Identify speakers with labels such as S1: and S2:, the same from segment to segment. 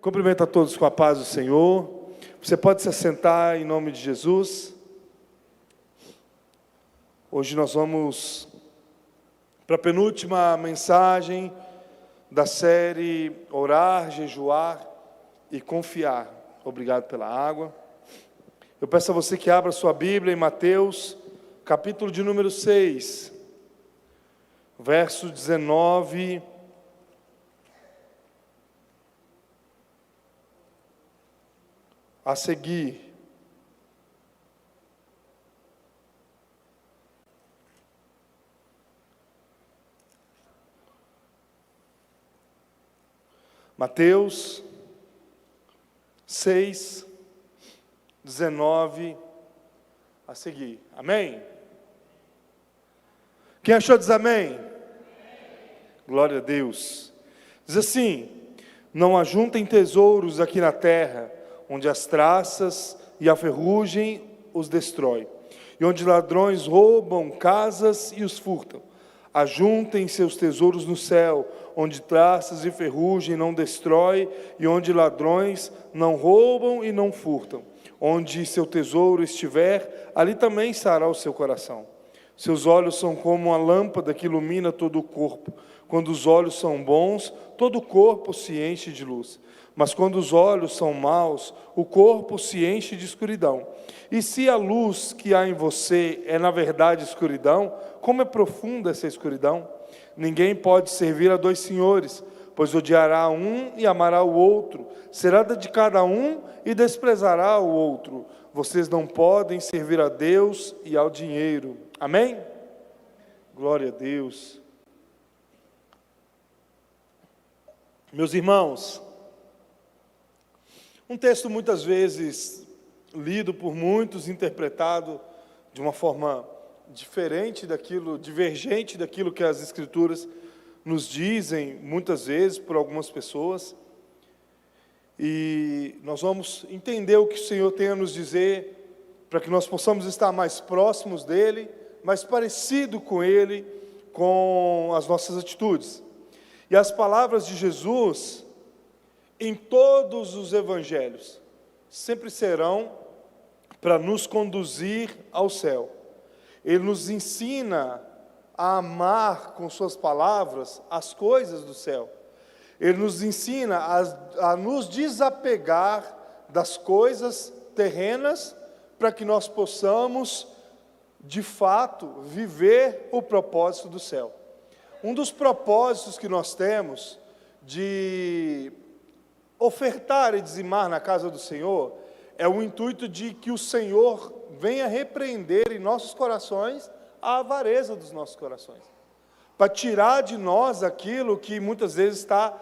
S1: Cumprimento a todos com a paz do Senhor. Você pode se assentar em nome de Jesus. Hoje nós vamos para a penúltima mensagem da série Orar, Jejuar e Confiar. Obrigado pela água. Eu peço a você que abra sua Bíblia em Mateus, capítulo de número 6, verso 19 a seguir. Mateus 6, 19 a seguir. Amém? Quem achou diz amém? Glória a Deus. Diz assim: não ajuntem tesouros aqui na terra, onde as traças e a ferrugem os destrói, e onde ladrões roubam casas e os furtam. Ajuntem seus tesouros no céu, onde traças e ferrugem não destrói, e onde ladrões não roubam e não furtam. Onde seu tesouro estiver, ali também estará o seu coração. Seus olhos são como uma lâmpada que ilumina todo o corpo. Quando os olhos são bons, todo o corpo se enche de luz. Mas quando os olhos são maus, o corpo se enche de escuridão. E se a luz que há em você é na verdade escuridão, como é profunda essa escuridão? Ninguém pode servir a dois senhores, pois odiará um e amará o outro, será dedicado a um e desprezará o outro. Vocês não podem servir a Deus e ao dinheiro. Amém? Glória a Deus. Meus irmãos, um texto muitas vezes lido por muitos, interpretado de uma forma diferente daquilo, divergente daquilo que as Escrituras nos dizem, muitas vezes, por algumas pessoas. E nós vamos entender o que o Senhor tem a nos dizer, para que nós possamos estar mais próximos dEle, mais parecido com Ele, com as nossas atitudes. E as palavras de Jesus, em todos os evangelhos, sempre serão para nos conduzir ao céu. Ele nos ensina a amar com suas palavras as coisas do céu. Ele nos ensina a nos desapegar das coisas terrenas, para que nós possamos, de fato, viver o propósito do céu. Um dos propósitos que nós temos de ofertar e dizimar na casa do Senhor é o intuito de que o Senhor venha repreender em nossos corações a avareza dos nossos corações, para tirar de nós aquilo que muitas vezes está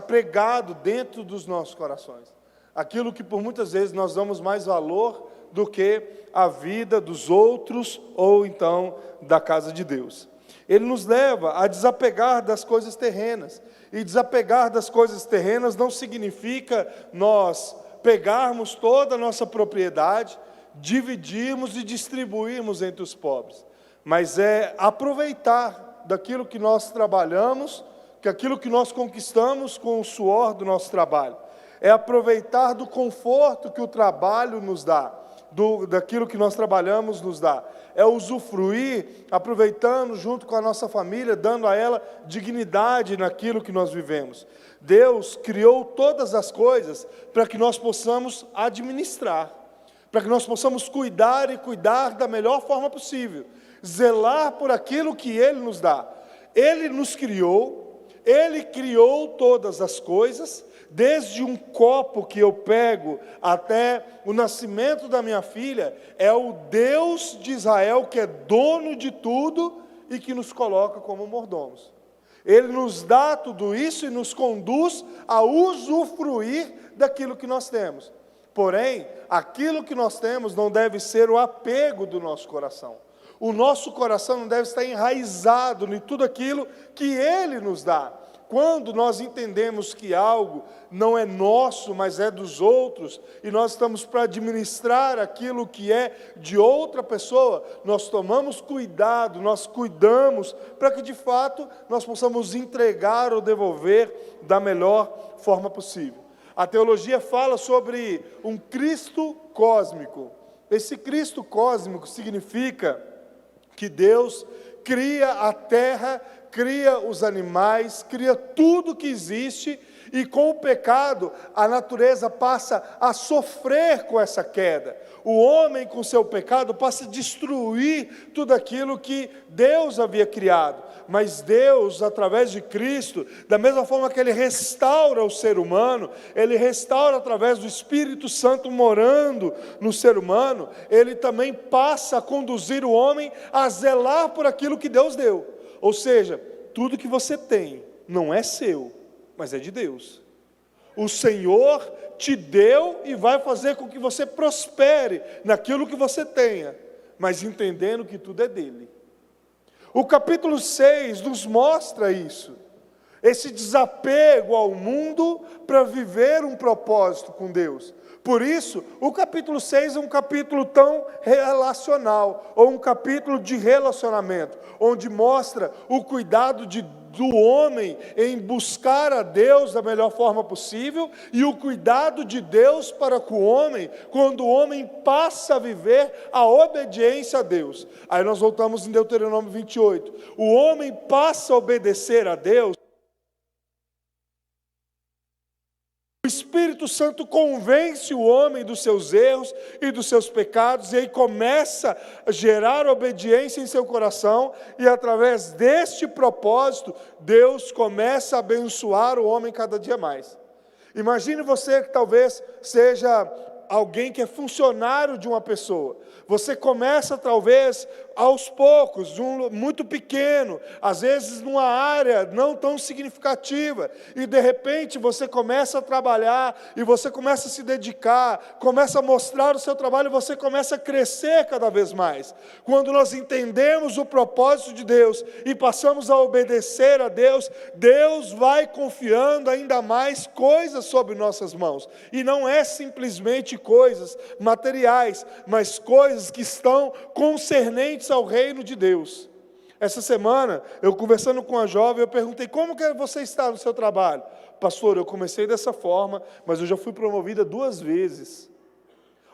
S1: pregado dentro dos nossos corações, aquilo que por muitas vezes nós damos mais valor do que a vida dos outros ou então da casa de Deus. Ele nos leva a desapegar das coisas terrenas, e desapegar das coisas terrenas não significa nós pegarmos toda a nossa propriedade, dividirmos e distribuirmos entre os pobres, mas é aproveitar daquilo que nós trabalhamos, que aquilo que nós conquistamos com o suor do nosso trabalho, é aproveitar do conforto que o trabalho nos dá, daquilo que nós trabalhamos nos dá, é usufruir, aproveitando junto com a nossa família, dando a ela dignidade naquilo que nós vivemos. Deus criou todas as coisas para que nós possamos administrar, para que nós possamos cuidar e cuidar da melhor forma possível, zelar por aquilo que Ele nos dá. Ele nos criou, Ele criou todas as coisas, desde um copo que eu pego até o nascimento da minha filha, é o Deus de Israel que é dono de tudo e que nos coloca como mordomos. Ele nos dá tudo isso e nos conduz a usufruir daquilo que nós temos. Porém, aquilo que nós temos não deve ser o apego do nosso coração. O nosso coração não deve estar enraizado em tudo aquilo que Ele nos dá. quando nós entendemos que algo não é nosso, mas é dos outros, e nós estamos para administrar aquilo que é de outra pessoa, nós tomamos cuidado, nós cuidamos, para que de fato nós possamos entregar ou devolver da melhor forma possível. A teologia fala sobre um Cristo cósmico. Esse Cristo cósmico significa que Deus cria a terra, cria os animais, cria tudo que existe, e com o pecado a natureza passa a sofrer com essa queda. O homem com seu pecado passa a destruir tudo aquilo que Deus havia criado. Mas Deus, através de Cristo, da mesma forma que Ele restaura o ser humano, Ele restaura através do Espírito Santo morando no ser humano, Ele também passa a conduzir o homem a zelar por aquilo que Deus deu. Ou seja, tudo que você tem não é seu, mas é de Deus. O Senhor te deu e vai fazer com que você prospere naquilo que você tenha, mas entendendo que tudo é dele. O capítulo 6 nos mostra isso, esse desapego ao mundo para viver um propósito com Deus. Por isso, o capítulo 6 é um capítulo tão relacional, ou um capítulo de relacionamento, onde mostra o cuidado do homem em buscar a Deus da melhor forma possível, e o cuidado de Deus para com o homem, quando o homem passa a viver a obediência a Deus. Aí nós voltamos em Deuteronômio 28. O homem passa a obedecer a Deus, o Espírito Santo convence o homem dos seus erros e dos seus pecados, e aí começa a gerar obediência em seu coração, e através deste propósito, Deus começa a abençoar o homem cada dia mais. Imagine você que talvez seja alguém que é funcionário de uma pessoa. Você começa talvez aos poucos, muito pequeno, às vezes numa área não tão significativa, e de repente você começa a trabalhar, e você começa a se dedicar, começa a mostrar o seu trabalho, e você começa a crescer cada vez mais. Quando nós entendemos o propósito de Deus, e passamos a obedecer a Deus, Deus vai confiando ainda mais coisas sobre nossas mãos, e não é simplesmente coisas materiais, mas coisas que estão concernentes ao reino de Deus. Essa semana, eu conversando com a jovem, eu perguntei: como que você está no seu trabalho? Pastor, eu comecei dessa forma, mas eu já fui promovida 2 vezes.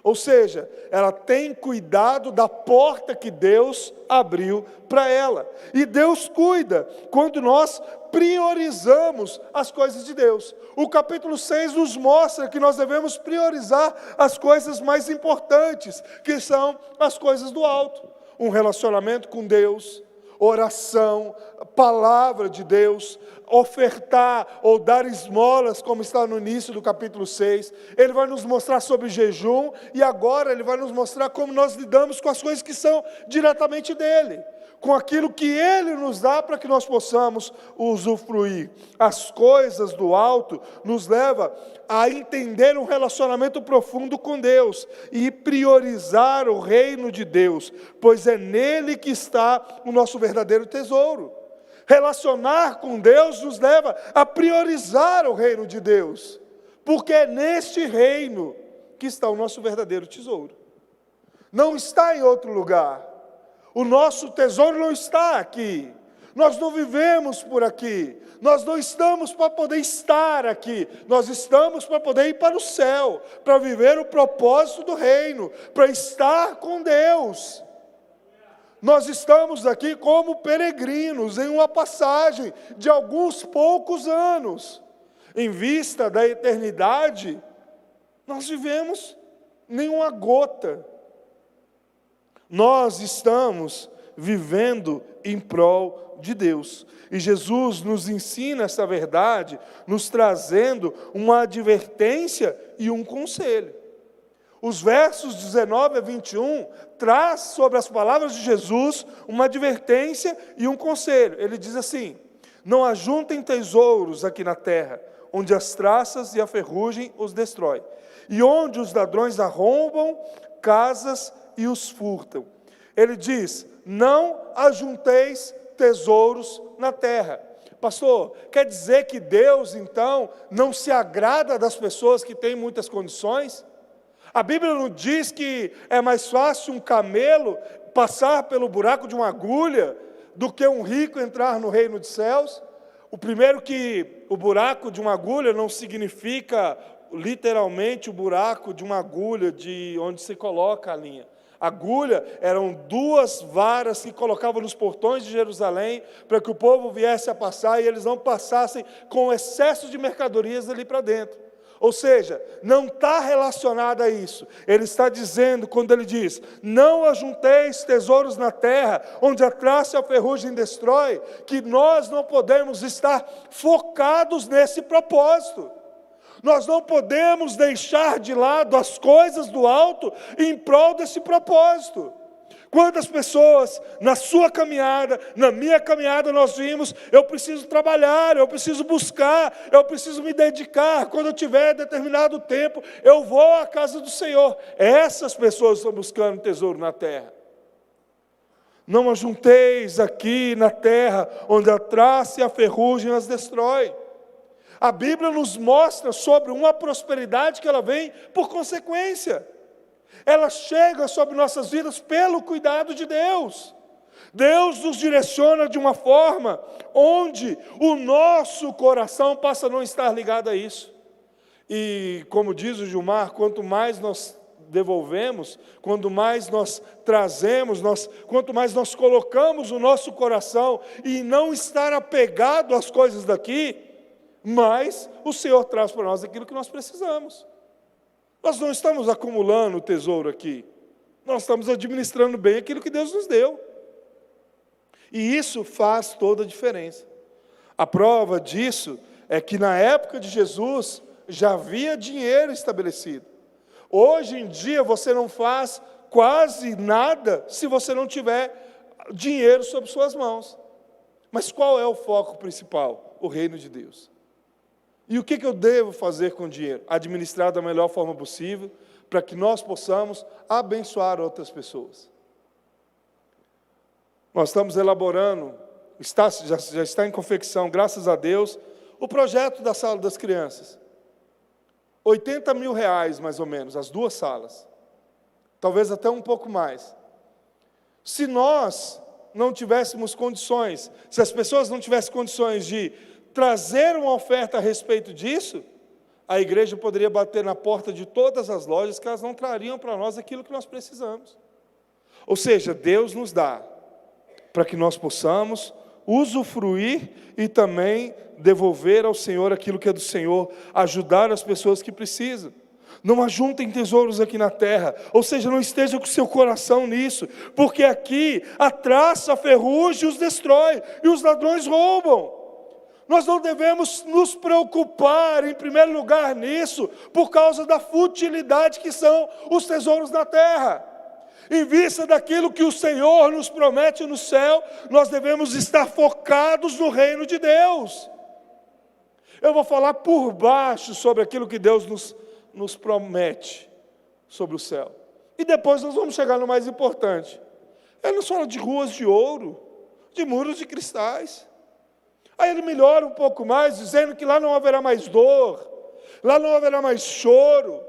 S1: Ou seja, ela tem cuidado da porta que Deus abriu para ela. E Deus cuida quando nós priorizamos as coisas de Deus. O capítulo 6 nos mostra que nós devemos priorizar as coisas mais importantes, que são as coisas do alto. Um relacionamento com Deus, oração, palavra de Deus, ofertar ou dar esmolas, como está no início do capítulo 6. Ele vai nos mostrar sobre jejum, e agora ele vai nos mostrar como nós lidamos com as coisas que são diretamente dele, com aquilo que ele nos dá para que nós possamos usufruir. As coisas do alto nos leva a entender um relacionamento profundo com Deus e priorizar o reino de Deus, pois é nele que está o nosso verdadeiro tesouro. Relacionar com Deus nos leva a priorizar o reino de Deus, porque é neste reino que está o nosso verdadeiro tesouro. Não está em outro lugar. O nosso tesouro não está aqui. Nós não vivemos por aqui. Nós não estamos para poder estar aqui. Nós estamos para poder ir para o céu, para viver o propósito do reino, para estar com Deus. Nós estamos aqui como peregrinos em uma passagem de alguns poucos anos. Em vista da eternidade, nós vivemos nenhuma gota. Nós estamos vivendo em prol de Deus. E Jesus nos ensina essa verdade, nos trazendo uma advertência e um conselho. Os versos 19 a 21 traz sobre as palavras de Jesus uma advertência e um conselho. Ele diz assim: não ajuntem tesouros aqui na terra, onde as traças e a ferrugem os destrói, e onde os ladrões arrombam casas e os furtam. Ele diz: não ajunteis tesouros na terra. Pastor, quer dizer que Deus, então, não se agrada das pessoas que têm muitas condições? A Bíblia não diz que é mais fácil um camelo passar pelo buraco de uma agulha do que um rico entrar no reino dos céus? O primeiro, que o buraco de uma agulha não significa literalmente o buraco de uma agulha de onde se coloca a linha. Agulha eram duas varas que colocavam nos portões de Jerusalém para que o povo viesse a passar e eles não passassem com excesso de mercadorias ali para dentro. Ou seja, não está relacionado a isso. Ele está dizendo, quando ele diz, não ajunteis tesouros na terra, onde a traça e a ferrugem destrói, que nós não podemos estar focados nesse propósito. Nós não podemos deixar de lado as coisas do alto em prol desse propósito. Quantas pessoas na sua caminhada, na minha caminhada, nós vimos, eu preciso trabalhar, eu preciso buscar, eu preciso me dedicar, quando eu tiver determinado tempo, eu vou à casa do Senhor. Essas pessoas estão buscando tesouro na terra. Não ajunteis aqui na terra, onde a traça e a ferrugem as destrói. A Bíblia nos mostra sobre uma prosperidade que ela vem por consequência. Ela chega sobre nossas vidas pelo cuidado de Deus. Deus nos direciona de uma forma onde o nosso coração passa a não estar ligado a isso. E como diz o Gilmar, quanto mais nós devolvemos, quanto mais nós trazemos, quanto mais nós colocamos o nosso coração e não estar apegado às coisas daqui, mais o Senhor traz para nós aquilo que nós precisamos. Nós não estamos acumulando tesouro aqui. Nós estamos administrando bem aquilo que Deus nos deu. E isso faz toda a diferença. A prova disso é que na época de Jesus já havia dinheiro estabelecido. Hoje em dia você não faz quase nada se você não tiver dinheiro sob suas mãos. Mas qual é o foco principal? O reino de Deus. E o que eu devo fazer com o dinheiro? Administrar da melhor forma possível, para que nós possamos abençoar outras pessoas. Nós estamos elaborando, já está em confecção, graças a Deus, o projeto da sala das crianças. 80 mil reais, mais ou menos, as duas salas. Talvez até um pouco mais. Se nós não tivéssemos condições, se as pessoas não tivessem condições de trazer uma oferta a respeito disso, a igreja poderia bater na porta de todas as lojas, que elas não trariam para nós aquilo que nós precisamos. Ou seja, Deus nos dá, para que nós possamos usufruir e também devolver ao Senhor aquilo que é do Senhor, ajudar as pessoas que precisam. Não ajuntem tesouros aqui na terra, ou seja, não esteja com o seu coração nisso, porque aqui a traça, a ferrugem os destrói, e os ladrões roubam. Nós não devemos nos preocupar, em primeiro lugar, nisso, por causa da futilidade que são os tesouros na terra. Em vista daquilo que o Senhor nos promete no céu, nós devemos estar focados no reino de Deus. Eu vou falar por baixo sobre aquilo que Deus nos promete sobre o céu. E depois nós vamos chegar no mais importante. Ele nos fala de ruas de ouro, de muros de cristais. Aí ele melhora um pouco mais, dizendo que lá não haverá mais dor, lá não haverá mais choro,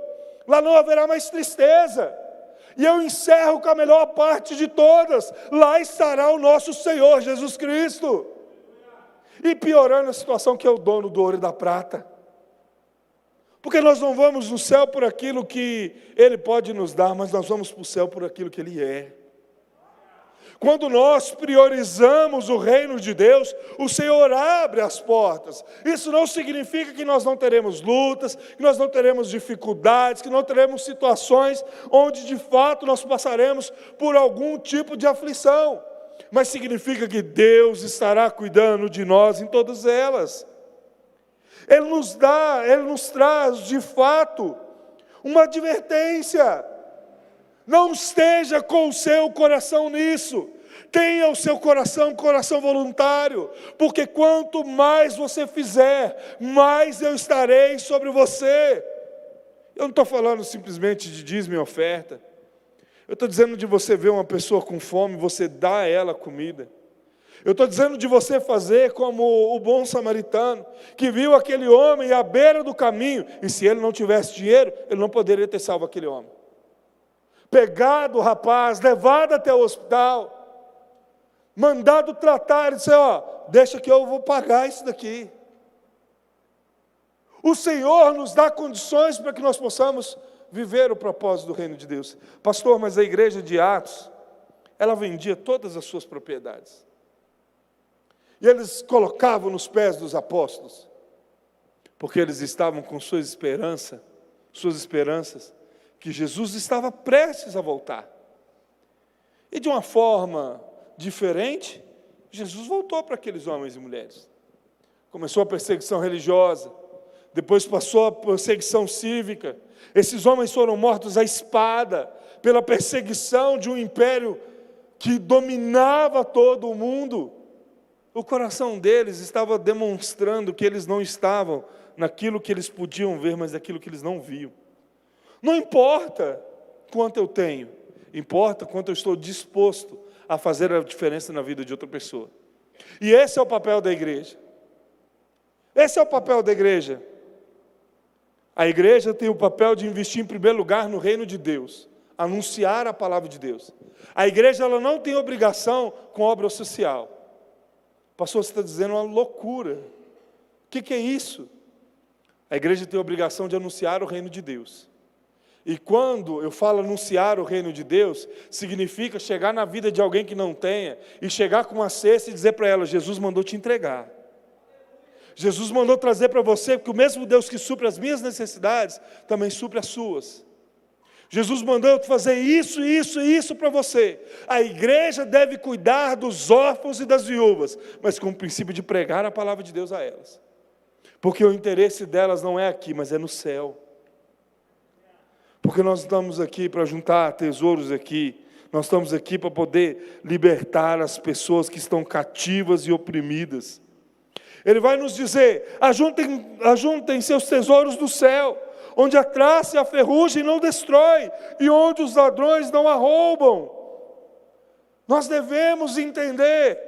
S1: lá não haverá mais tristeza. E eu encerro com a melhor parte de todas: lá estará o nosso Senhor Jesus Cristo. E piorando a situação, que é o dono do ouro e da prata. Porque nós não vamos no céu por aquilo que Ele pode nos dar, mas nós vamos para o céu por aquilo que Ele é. Quando nós priorizamos o reino de Deus, o Senhor abre as portas. Isso não significa que nós não teremos lutas, que nós não teremos dificuldades, que não teremos situações onde de fato nós passaremos por algum tipo de aflição. Mas significa que Deus estará cuidando de nós em todas elas. Ele nos traz de fato uma advertência. Não esteja com o seu coração nisso. Tenha o seu coração um coração voluntário, porque quanto mais você fizer, mais eu estarei sobre você. Eu não estou falando simplesmente de dízimo e oferta. Eu estou dizendo de você ver uma pessoa com fome, você dá a ela comida. Eu estou dizendo de você fazer como o bom samaritano, que viu aquele homem à beira do caminho, e se ele não tivesse dinheiro, ele não poderia ter salvo aquele homem. Pegado o rapaz, levado até o hospital, mandado tratar, e disse, deixa que eu vou pagar isso daqui. O Senhor nos dá condições para que nós possamos viver o propósito do reino de Deus. Pastor, mas a igreja de Atos, ela vendia todas as suas propriedades. E eles colocavam nos pés dos apóstolos, porque eles estavam com suas esperanças, que Jesus estava prestes a voltar. E de uma forma diferente, Jesus voltou para aqueles homens e mulheres. Começou a perseguição religiosa, depois passou a perseguição cívica. Esses homens foram mortos à espada, pela perseguição de um império que dominava todo o mundo. O coração deles estava demonstrando que eles não estavam naquilo que eles podiam ver, mas naquilo que eles não viam. Não importa quanto eu tenho, importa quanto eu estou disposto a fazer a diferença na vida de outra pessoa. E esse é o papel da igreja. Esse é o papel da igreja. A igreja tem o papel de investir em primeiro lugar no reino de Deus, anunciar a palavra de Deus. A igreja ela não tem obrigação com obra social. Pastor, você está dizendo uma loucura. O que é isso? A igreja tem a obrigação de anunciar o reino de Deus. E quando eu falo anunciar o reino de Deus, significa chegar na vida de alguém que não tenha, e chegar com uma cesta e dizer para ela, Jesus mandou te entregar. Jesus mandou trazer para você, porque o mesmo Deus que supre as minhas necessidades, também supre as suas. Jesus mandou eu fazer isso, isso e isso para você. A igreja deve cuidar dos órfãos e das viúvas, mas com o princípio de pregar a palavra de Deus a elas. Porque o interesse delas não é aqui, mas é no céu. Porque nós estamos aqui para juntar tesouros aqui. Nós estamos aqui para poder libertar as pessoas que estão cativas e oprimidas. Ele vai nos dizer, ajuntem seus tesouros do céu, onde a traça e a ferrugem não destrói, e onde os ladrões não a roubam. Nós devemos entender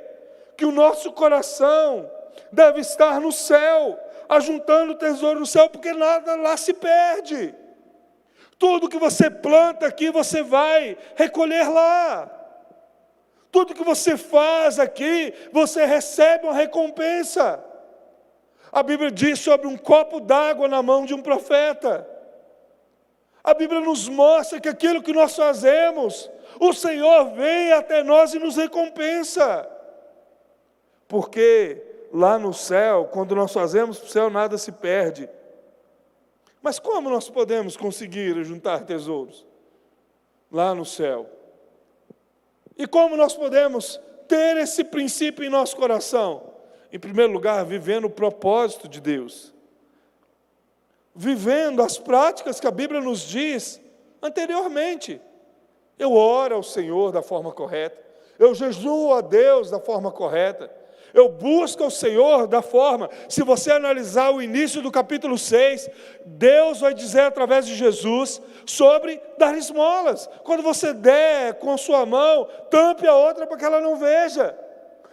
S1: que o nosso coração deve estar no céu, ajuntando tesouro no céu, porque nada lá se perde. Tudo que você planta aqui, você vai recolher lá. Tudo que você faz aqui, você recebe uma recompensa. A Bíblia diz sobre um copo d'água na mão de um profeta. A Bíblia nos mostra que aquilo que nós fazemos, o Senhor vem até nós e nos recompensa. Porque lá no céu, quando nós fazemos para o céu, nada se perde. Mas como nós podemos conseguir juntar tesouros lá no céu? E como nós podemos ter esse princípio em nosso coração? Em primeiro lugar, vivendo o propósito de Deus. Vivendo as práticas que a Bíblia nos diz anteriormente. Eu oro ao Senhor da forma correta. Eu jejuo a Deus da forma correta. Eu busco ao Senhor da forma. Se você analisar o início do capítulo 6, Deus vai dizer através de Jesus sobre dar esmolas. Quando você der com a sua mão, tampe a outra para que ela não veja.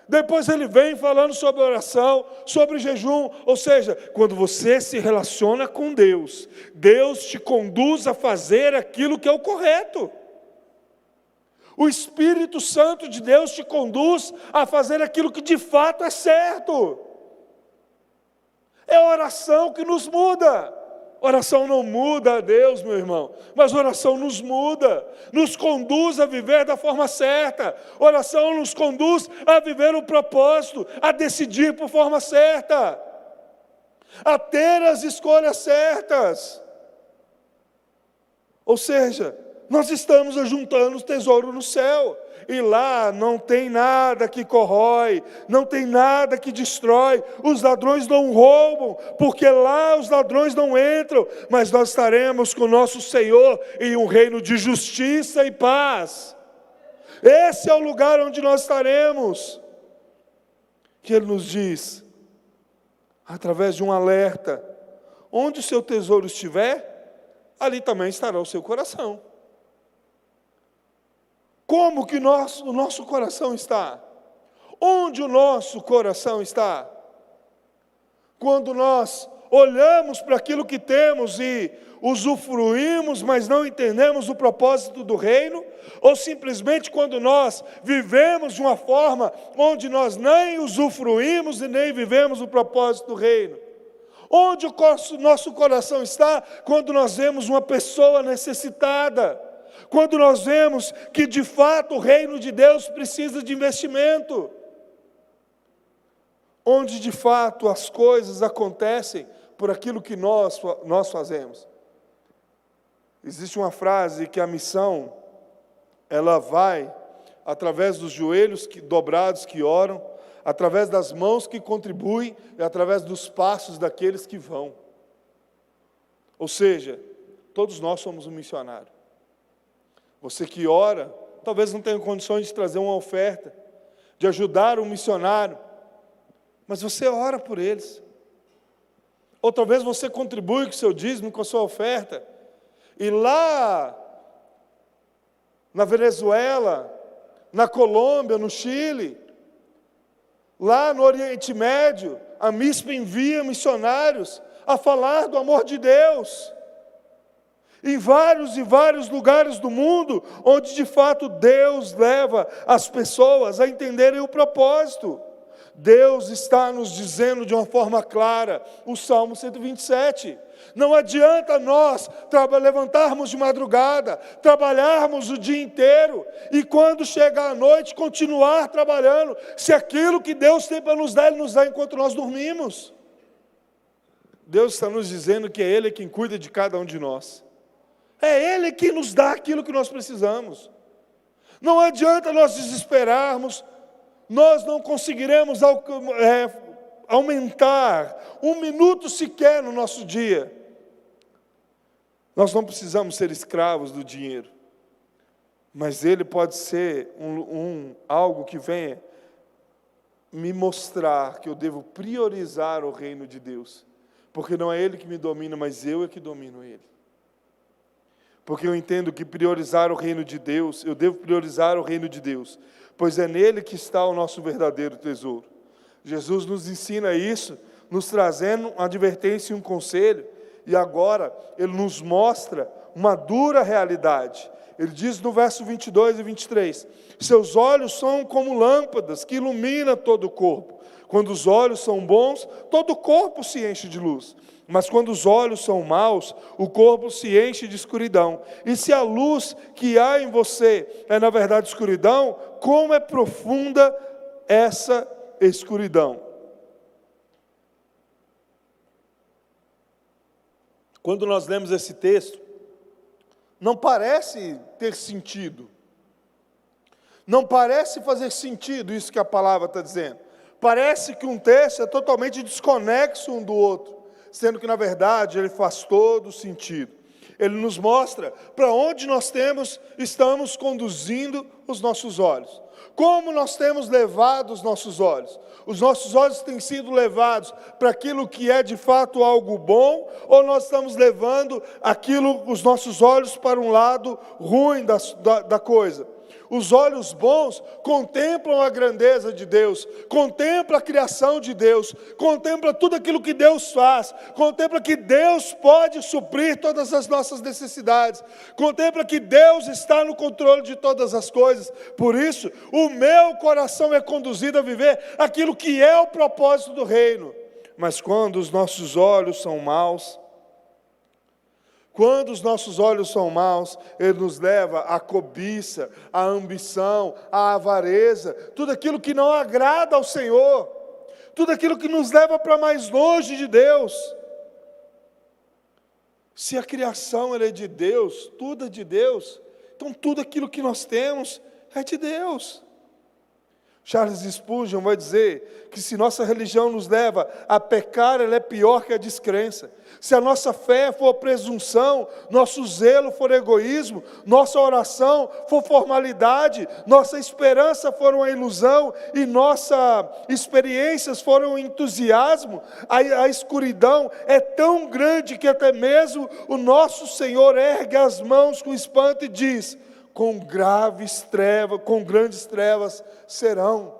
S1: Depois ele vem falando sobre oração, sobre jejum, ou seja, quando você se relaciona com Deus, Deus te conduz a fazer aquilo que é o correto. O Espírito Santo de Deus te conduz a fazer aquilo que de fato é certo. É a oração que nos muda. Oração não muda a Deus, meu irmão, mas oração nos muda, nos conduz a viver da forma certa. Oração nos conduz a viver o propósito, a decidir por forma certa, a ter as escolhas certas. Ou seja, nós estamos ajuntando o tesouro no céu, e lá não tem nada que corrói, não tem nada que destrói, os ladrões não roubam, porque lá os ladrões não entram, mas nós estaremos com o nosso Senhor em um reino de justiça e paz. Esse é o lugar onde nós estaremos, que Ele nos diz, através de um alerta, onde o seu tesouro estiver, ali também estará o seu coração. Como que o nosso coração está? Onde o nosso coração está? Quando nós olhamos para aquilo que temos e usufruímos, mas não entendemos o propósito do reino? Ou simplesmente quando nós vivemos de uma forma onde nós nem usufruímos e nem vivemos o propósito do reino? Onde o nosso coração está quando nós vemos uma pessoa necessitada? Quando nós vemos que de fato o reino de Deus precisa de investimento? Onde de fato as coisas acontecem por aquilo que nós fazemos. Existe uma frase que a missão, ela vai através dos joelhos dobrados que oram, através das mãos que contribuem e através dos passos daqueles que vão. Ou seja, todos nós somos um missionário. Você que ora, talvez não tenha condições de trazer uma oferta, de ajudar um missionário, mas você ora por eles. Ou talvez você contribui com o seu dízimo, com a sua oferta, e lá na Venezuela, na Colômbia, no Chile, lá no Oriente Médio, a MISP envia missionários a falar do amor de Deus. Em vários e vários lugares do mundo, onde de fato Deus leva as pessoas a entenderem o propósito. Deus está nos dizendo de uma forma clara, o Salmo 127, não adianta nós levantarmos de madrugada, trabalharmos o dia inteiro, e quando chegar a noite, continuar trabalhando, se aquilo que Deus tem para nos dar, Ele nos dá enquanto nós dormimos. Deus está nos dizendo que é Ele quem cuida de cada um de nós. É Ele que nos dá aquilo que nós precisamos. Não adianta nós desesperarmos, nós não conseguiremos aumentar um minuto sequer no nosso dia. Nós não precisamos ser escravos do dinheiro, mas ele pode ser algo que venha me mostrar que eu devo priorizar o reino de Deus, porque não é Ele que me domina, mas eu é que domino Ele. Porque eu entendo que priorizar o reino de Deus, eu devo priorizar o reino de Deus, pois é nele que está o nosso verdadeiro tesouro. Jesus nos ensina isso, nos trazendo uma advertência e um conselho, e agora Ele nos mostra uma dura realidade. Ele diz no verso 22 e 23, seus olhos são como lâmpadas que iluminam todo o corpo. Quando os olhos são bons, todo o corpo se enche de luz. Mas quando os olhos são maus, o corpo se enche de escuridão. E se a luz que há em você é na verdade escuridão, como é profunda essa escuridão? Quando nós lemos esse texto, não parece ter sentido. Não parece fazer sentido isso que a palavra está dizendo. Parece que um texto é totalmente desconexo um do outro, sendo que na verdade ele faz todo sentido. Ele nos mostra para onde nós estamos conduzindo os nossos olhos. Como nós temos levado os nossos olhos? Os nossos olhos têm sido levados para aquilo que é de fato algo bom, ou nós estamos levando os nossos olhos para um lado ruim da coisa? Os olhos bons contemplam a grandeza de Deus, contemplam a criação de Deus, contemplam tudo aquilo que Deus faz, contempla que Deus pode suprir todas as nossas necessidades, contempla que Deus está no controle de todas as coisas. Por isso, o meu coração é conduzido a viver aquilo que é o propósito do reino. Mas quando os nossos olhos são maus, Ele nos leva à cobiça, à ambição, à avareza, tudo aquilo que não agrada ao Senhor, tudo aquilo que nos leva para mais longe de Deus. Se a criação ela é de Deus, tudo é de Deus, então tudo aquilo que nós temos é de Deus. Charles Spurgeon vai dizer que se nossa religião nos leva a pecar, ela é pior que a descrença. Se a nossa fé for presunção, nosso zelo for egoísmo, nossa oração for formalidade, nossa esperança for uma ilusão e nossas experiências foram um entusiasmo, a escuridão é tão grande que até mesmo o nosso Senhor ergue as mãos com espanto e diz: com grandes trevas serão.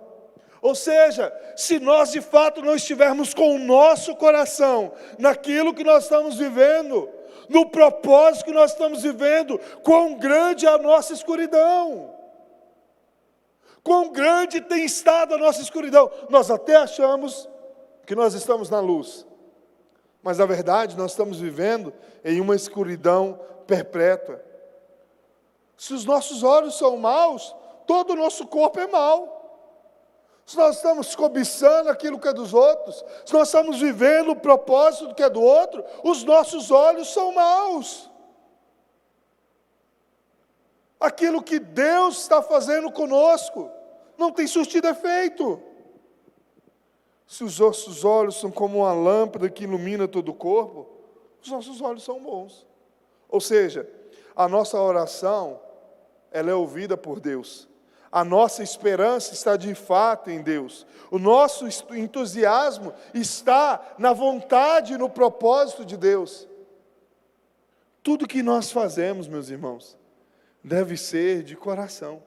S1: Ou seja, se nós de fato não estivermos com o nosso coração naquilo que nós estamos vivendo, no propósito que nós estamos vivendo, quão grande é a nossa escuridão. Quão grande tem estado a nossa escuridão. Nós até achamos que nós estamos na luz, mas na verdade nós estamos vivendo em uma escuridão perpétua. Se os nossos olhos são maus, todo o nosso corpo é mau. Se nós estamos cobiçando aquilo que é dos outros, se nós estamos vivendo o propósito do que é do outro, os nossos olhos são maus. Aquilo que Deus está fazendo conosco não tem surtido efeito. Se os nossos olhos são como uma lâmpada que ilumina todo o corpo, os nossos olhos são bons. Ou seja, a nossa oração, ela é ouvida por Deus. A nossa esperança está de fato em Deus. O nosso entusiasmo está na vontade e no propósito de Deus. Tudo que nós fazemos, meus irmãos, deve ser de coração.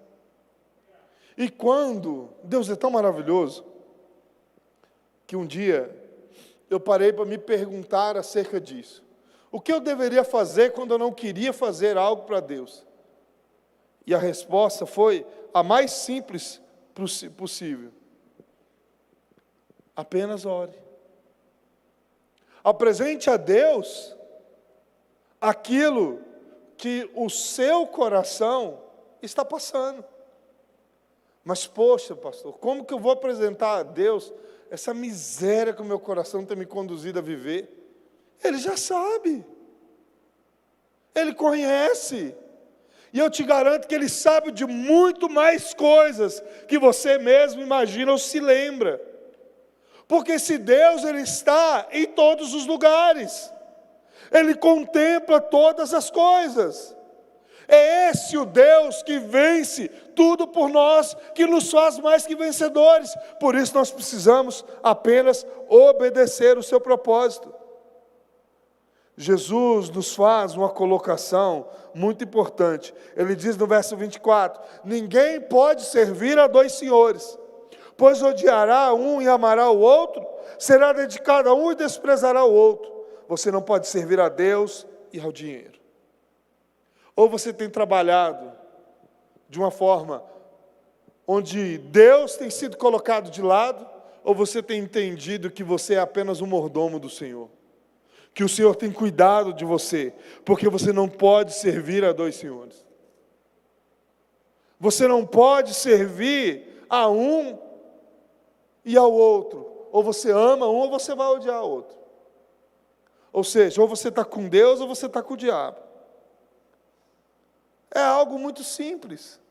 S1: E quando, Deus é tão maravilhoso, que um dia eu parei para me perguntar acerca disso. O que eu deveria fazer quando eu não queria fazer algo para Deus? E a resposta foi a mais simples possível. Apenas ore. Apresente a Deus aquilo que o seu coração está passando. Mas, poxa, pastor, como que eu vou apresentar a Deus essa miséria que o meu coração tem me conduzido a viver? Ele já sabe. Ele conhece. E eu te garanto que Ele sabe de muito mais coisas que você mesmo imagina ou se lembra. Porque se Deus, Ele está em todos os lugares. Ele contempla todas as coisas. É esse o Deus que vence tudo por nós, que nos faz mais que vencedores. Por isso nós precisamos apenas obedecer o seu propósito. Jesus nos faz uma colocação muito importante. Ele diz no verso 24: ninguém pode servir a dois senhores, pois odiará um e amará o outro, será dedicado a um e desprezará o outro. Você não pode servir a Deus e ao dinheiro. Ou você tem trabalhado de uma forma onde Deus tem sido colocado de lado, ou você tem entendido que você é apenas um mordomo do Senhor, que o Senhor tem cuidado de você, porque você não pode servir a dois senhores. Você não pode servir a um e ao outro. Ou você ama um ou você vai odiar o outro. Ou seja, ou você está com Deus ou você está com o diabo. É algo muito simples.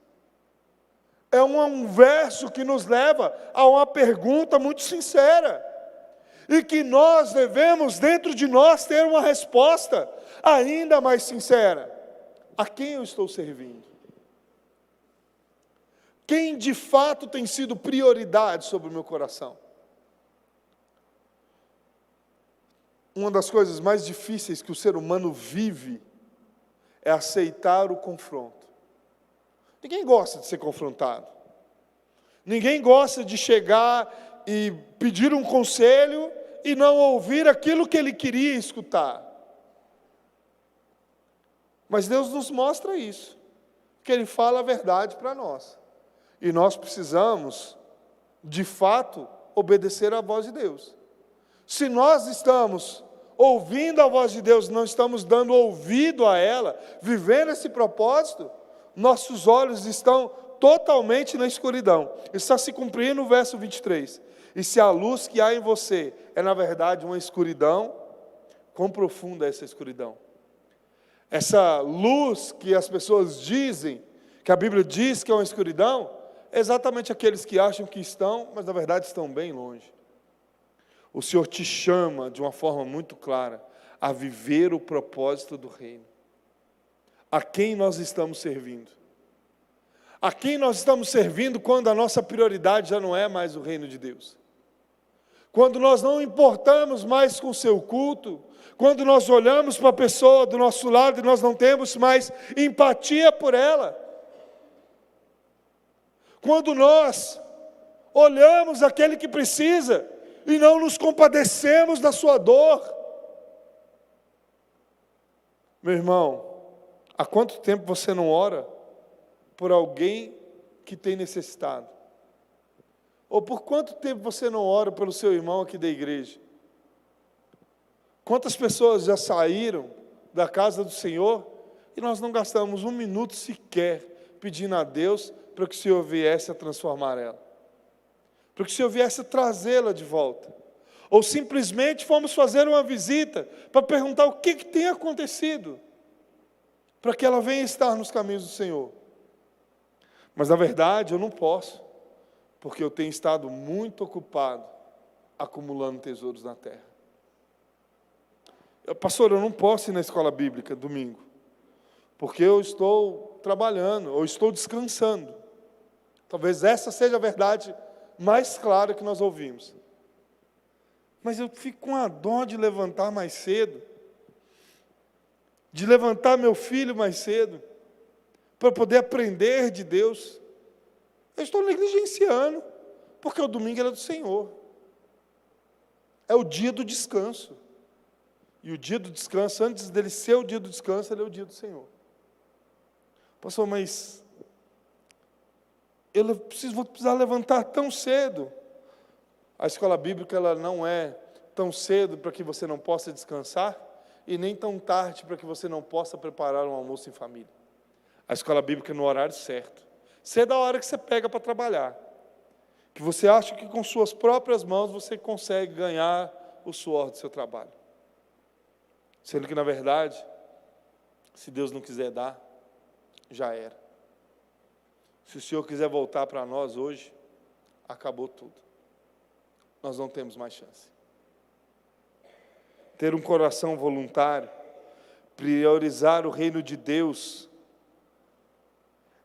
S1: É um verso que nos leva a uma pergunta muito sincera. E que nós devemos, dentro de nós, ter uma resposta ainda mais sincera. A quem eu estou servindo? Quem de fato tem sido prioridade sobre o meu coração? Uma das coisas mais difíceis que o ser humano vive é aceitar o confronto. Ninguém gosta de ser confrontado. Ninguém gosta de chegar e pedir um conselho e não ouvir aquilo que ele queria escutar. Mas Deus nos mostra isso, que Ele fala a verdade para nós. E nós precisamos, de fato, obedecer à voz de Deus. Se nós estamos ouvindo a voz de Deus, não estamos dando ouvido a ela, vivendo esse propósito, nossos olhos estão totalmente na escuridão. Isso está se cumprindo no verso 23. E se a luz que há em você é na verdade uma escuridão, quão profunda é essa escuridão? Essa luz que as pessoas dizem, que a Bíblia diz que é uma escuridão, é exatamente aqueles que acham que estão, mas na verdade estão bem longe. O Senhor te chama de uma forma muito clara a viver o propósito do reino. A quem nós estamos servindo? A quem nós estamos servindo quando a nossa prioridade já não é mais o reino de Deus? Quando nós não importamos mais com o seu culto, quando nós olhamos para a pessoa do nosso lado e nós não temos mais empatia por ela. Quando nós olhamos aquele que precisa e não nos compadecemos da sua dor. Meu irmão, há quanto tempo você não ora por alguém que tem necessitado? Ou por quanto tempo você não ora pelo seu irmão aqui da igreja? Quantas pessoas já saíram da casa do Senhor e nós não gastamos um minuto sequer pedindo a Deus para que o Senhor viesse a transformar ela, para que o Senhor viesse a trazê-la de volta, ou simplesmente fomos fazer uma visita para perguntar o que tem acontecido, para que ela venha estar nos caminhos do Senhor. Mas na verdade eu não posso, porque eu tenho estado muito ocupado acumulando tesouros na terra. Pastor, eu não posso ir na escola bíblica domingo, porque eu estou trabalhando, ou estou descansando. Talvez essa seja a verdade mais clara que nós ouvimos. Mas eu fico com a dó de levantar mais cedo, de levantar meu filho mais cedo, para poder aprender de Deus. Eu estou negligenciando, porque o domingo era do Senhor. É o dia do descanso. E o dia do descanso, antes dele ser o dia do descanso, ele é o dia do Senhor. Pastor, mas vou precisar levantar tão cedo. A escola bíblica ela não é tão cedo para que você não possa descansar, e nem tão tarde para que você não possa preparar um almoço em família. A escola bíblica é no horário certo. Cedo é a hora que você pega para trabalhar, que você acha que com suas próprias mãos você consegue ganhar o suor do seu trabalho. Sendo que, na verdade, se Deus não quiser dar, já era. Se o Senhor quiser voltar para nós hoje, acabou tudo. Nós não temos mais chance. Ter um coração voluntário, priorizar o reino de Deus,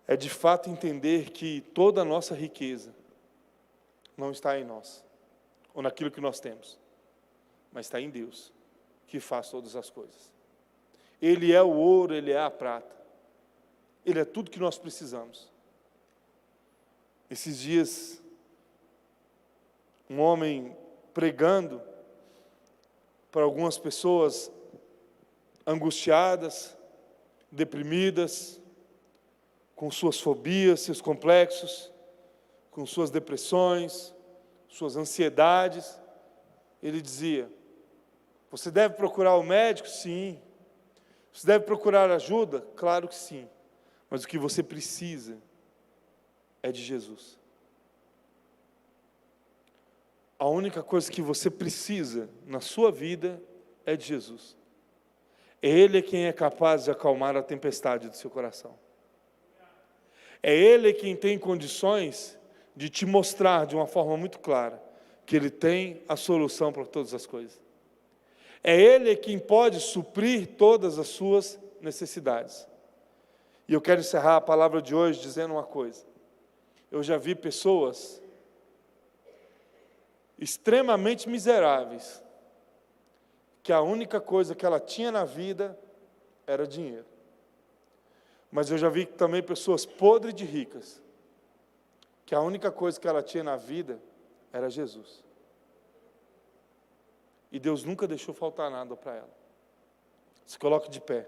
S1: é de fato entender que toda a nossa riqueza não está em nós, ou naquilo que nós temos, mas está em Deus, que faz todas as coisas. Ele é o ouro, Ele é a prata, Ele é tudo que nós precisamos. Esses dias, um homem pregando para algumas pessoas angustiadas, deprimidas, com suas fobias, seus complexos, com suas depressões, suas ansiedades, ele dizia: você deve procurar o médico? Sim. Você deve procurar ajuda? Claro que sim. Mas o que você precisa é de Jesus. A única coisa que você precisa na sua vida é de Jesus. Ele é quem é capaz de acalmar a tempestade do seu coração. É Ele quem tem condições de te mostrar de uma forma muito clara que Ele tem a solução para todas as coisas. É Ele quem pode suprir todas as suas necessidades. E eu quero encerrar a palavra de hoje dizendo uma coisa. Eu já vi pessoas extremamente miseráveis, que a única coisa que ela tinha na vida era dinheiro. Mas eu já vi também pessoas podres de ricas, que a única coisa que ela tinha na vida era Jesus. E Deus nunca deixou faltar nada para ela. Se coloque de pé.